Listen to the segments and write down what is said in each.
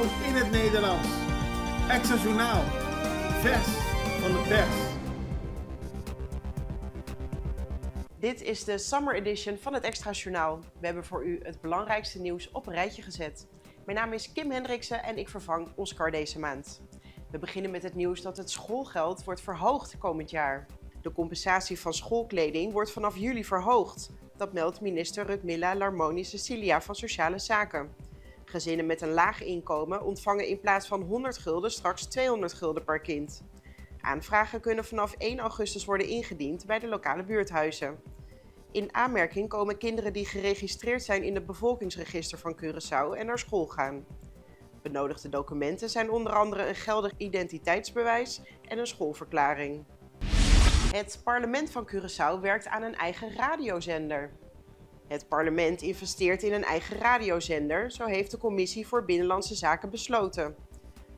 In het Nederlands. Extra Journaal. Vers van de pers. Dit is de Summer Edition van het Extra Journaal. We hebben voor u het belangrijkste nieuws op een rijtje gezet. Mijn naam is Kim Hendriksen en ik vervang Oscar deze maand. We beginnen met het nieuws dat het schoolgeld wordt verhoogd komend jaar. De compensatie van schoolkleding wordt vanaf juli verhoogd. Dat meldt minister Rutmila Larmoni-Cecilia van Sociale Zaken. Gezinnen met een laag inkomen ontvangen in plaats van 100 gulden straks 200 gulden per kind. Aanvragen kunnen vanaf 1 augustus worden ingediend bij de lokale buurthuizen. In aanmerking komen kinderen die geregistreerd zijn in het bevolkingsregister van Curaçao en naar school gaan. Benodigde documenten zijn onder andere een geldig identiteitsbewijs en een schoolverklaring. Het parlement van Curaçao werkt aan een eigen radiozender. Het parlement investeert in een eigen radiozender, zo heeft de Commissie voor Binnenlandse Zaken besloten.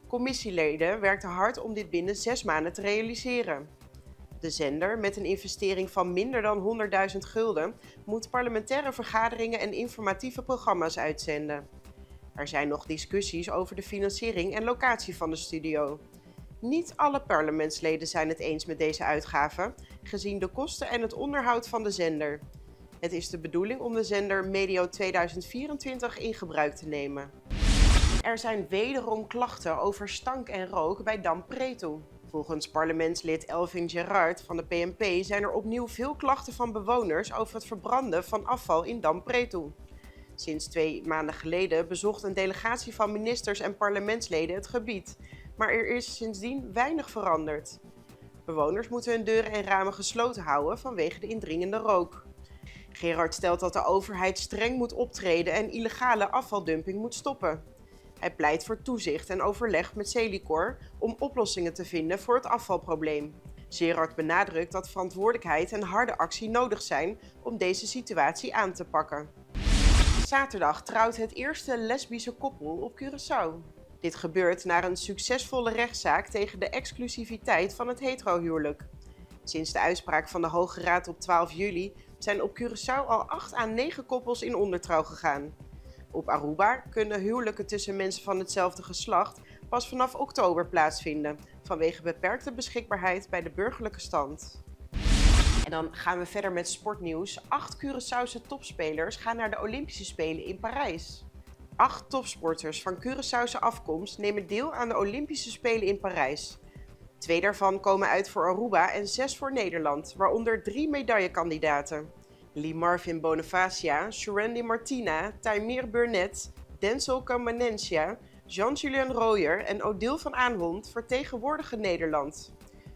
Commissieleden werkten hard om dit binnen 6 maanden te realiseren. De zender, met een investering van minder dan 100.000 gulden, moet parlementaire vergaderingen en informatieve programma's uitzenden. Er zijn nog discussies over de financiering en locatie van de studio. Niet alle parlementsleden zijn het eens met deze uitgaven, gezien de kosten en het onderhoud van de zender. Het is de bedoeling om de zender medio 2024 in gebruik te nemen. Er zijn wederom klachten over stank en rook bij Dam Preto. Volgens parlementslid Elvin Gerard van de PNP zijn er opnieuw veel klachten van bewoners over het verbranden van afval in Dam Preto. Sinds 2 maanden geleden bezocht een delegatie van ministers en parlementsleden het gebied, maar er is sindsdien weinig veranderd. Bewoners moeten hun deuren en ramen gesloten houden vanwege de indringende rook. Gerard stelt dat de overheid streng moet optreden en illegale afvaldumping moet stoppen. Hij pleit voor toezicht en overleg met Celicor om oplossingen te vinden voor het afvalprobleem. Gerard benadrukt dat verantwoordelijkheid en harde actie nodig zijn om deze situatie aan te pakken. Zaterdag trouwt het eerste lesbische koppel op Curaçao. Dit gebeurt na een succesvolle rechtszaak tegen de exclusiviteit van het heterohuwelijk. Sinds de uitspraak van de Hoge Raad op 12 juli zijn op Curaçao al 8 à 9 koppels in ondertrouw gegaan. Op Aruba kunnen huwelijken tussen mensen van hetzelfde geslacht pas vanaf oktober plaatsvinden, vanwege beperkte beschikbaarheid bij de burgerlijke stand. En dan gaan we verder met sportnieuws. 8 Curaçaose topspelers gaan naar de Olympische Spelen in Parijs. 8 topsporters van Curaçaose afkomst nemen deel aan de Olympische Spelen in Parijs. 2 daarvan komen uit voor Aruba en 6 voor Nederland, waaronder 3 medaillekandidaten. Lee Marvin Bonifacia, Surendi Martina, Taimir Burnett, Denzel Camanensia, Jean-Julien Royer en Odile van Aanholt vertegenwoordigen Nederland.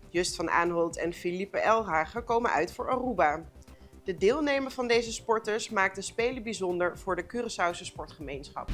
Just van Aanholt en Philippe Elhagen komen uit voor Aruba. De deelnemen van deze sporters maakt de Spelen bijzonder voor de Curaçaose sportgemeenschap.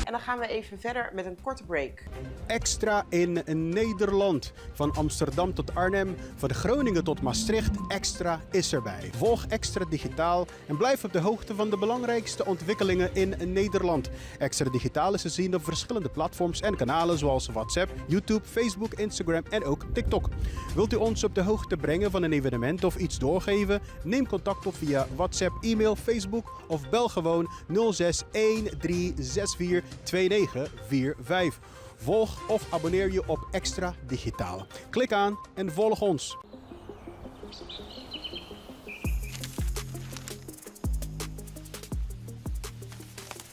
En dan gaan we even verder met een korte break. Extra in Nederland. Van Amsterdam tot Arnhem, van Groningen tot Maastricht, Extra is erbij. Volg Extra Digitaal en blijf op de hoogte van de belangrijkste ontwikkelingen in Nederland. Extra Digitaal is te zien op verschillende platforms en kanalen zoals WhatsApp, YouTube, Facebook, Instagram en ook TikTok. Wilt u ons op de hoogte brengen van een evenement of iets doorgeven? Neem contact op via WhatsApp, e-mail, Facebook of bel gewoon 06 1364 2945. Volg of abonneer je op Extra Digitaal. Klik aan en volg ons.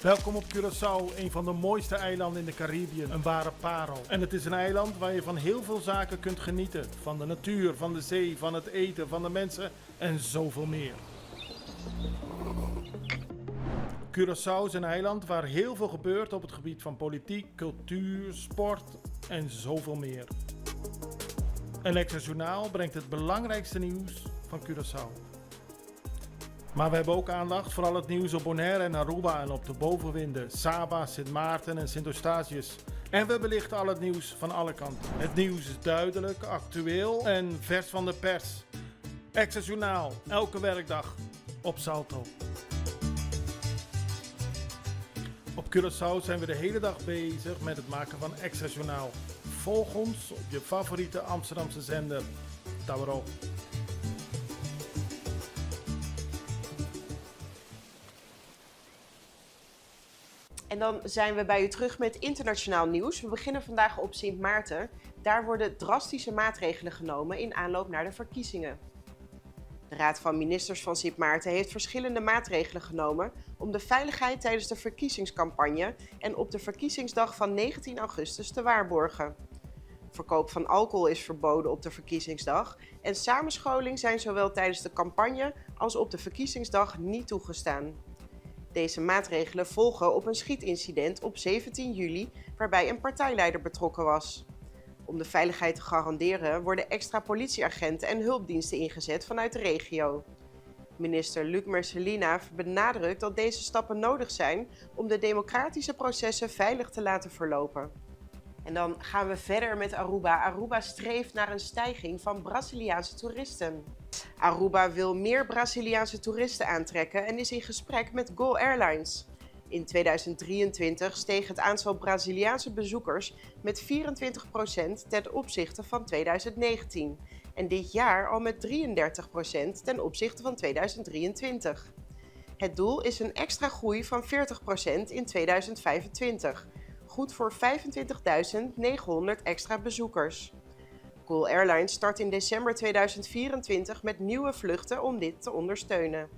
Welkom op Curaçao, een van de mooiste eilanden in de Caribiën. Een ware parel. En het is een eiland waar je van heel veel zaken kunt genieten. Van de natuur, van de zee, van het eten, van de mensen en zoveel meer. Curaçao is een eiland waar heel veel gebeurt op het gebied van politiek, cultuur, sport en zoveel meer. Een Extra Journaal brengt het belangrijkste nieuws van Curaçao. Maar we hebben ook aandacht voor al het nieuws op Bonaire en Aruba en op de bovenwinden, Saba, Sint Maarten en Sint Eustatius. En we belichten al het nieuws van alle kanten. Het nieuws is duidelijk, actueel en vers van de pers. Extra Journaal, elke werkdag op Salto. Op Curaçao zijn we de hele dag bezig met het maken van Extra Journaal. Volg ons op je favoriete Amsterdamse zender. Tauro. En dan zijn we bij u terug met internationaal nieuws. We beginnen vandaag op Sint Maarten. Daar worden drastische maatregelen genomen in aanloop naar de verkiezingen. De Raad van Ministers van Sint Maarten heeft verschillende maatregelen genomen om de veiligheid tijdens de verkiezingscampagne en op de verkiezingsdag van 19 augustus te waarborgen. Verkoop van alcohol is verboden op de verkiezingsdag en samenscholing zijn zowel tijdens de campagne als op de verkiezingsdag niet toegestaan. Deze maatregelen volgen op een schietincident op 17 juli waarbij een partijleider betrokken was. Om de veiligheid te garanderen worden extra politieagenten en hulpdiensten ingezet vanuit de regio. Minister Luc Merselina benadrukt dat deze stappen nodig zijn om de democratische processen veilig te laten verlopen. En dan gaan we verder met Aruba. Aruba streeft naar een stijging van Braziliaanse toeristen. Aruba wil meer Braziliaanse toeristen aantrekken en is in gesprek met Gol Airlines. In 2023 steeg het aantal Braziliaanse bezoekers met 24% ten opzichte van 2019. En dit jaar al met 33% ten opzichte van 2023. Het doel is een extra groei van 40% in 2025. Goed voor 25.900 extra bezoekers. Gol Airlines start in december 2024 met nieuwe vluchten om dit te ondersteunen.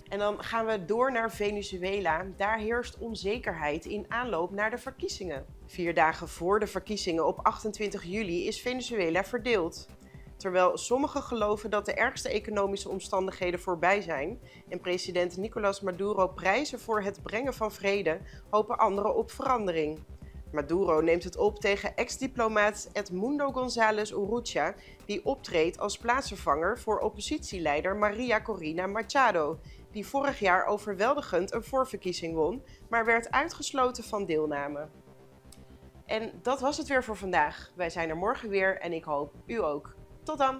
En dan gaan we door naar Venezuela. Daar heerst onzekerheid in aanloop naar de verkiezingen. 4 dagen voor de verkiezingen op 28 juli is Venezuela verdeeld. Terwijl sommigen geloven dat de ergste economische omstandigheden voorbij zijn en president Nicolás Maduro prijzen voor het brengen van vrede, hopen anderen op verandering. Maduro neemt het op tegen ex-diplomaat Edmundo González Urrutia, die optreedt als plaatsvervanger voor oppositieleider Maria Corina Machado, die vorig jaar overweldigend een voorverkiezing won, maar werd uitgesloten van deelname. En dat was het weer voor vandaag. Wij zijn er morgen weer en ik hoop u ook. Tot dan!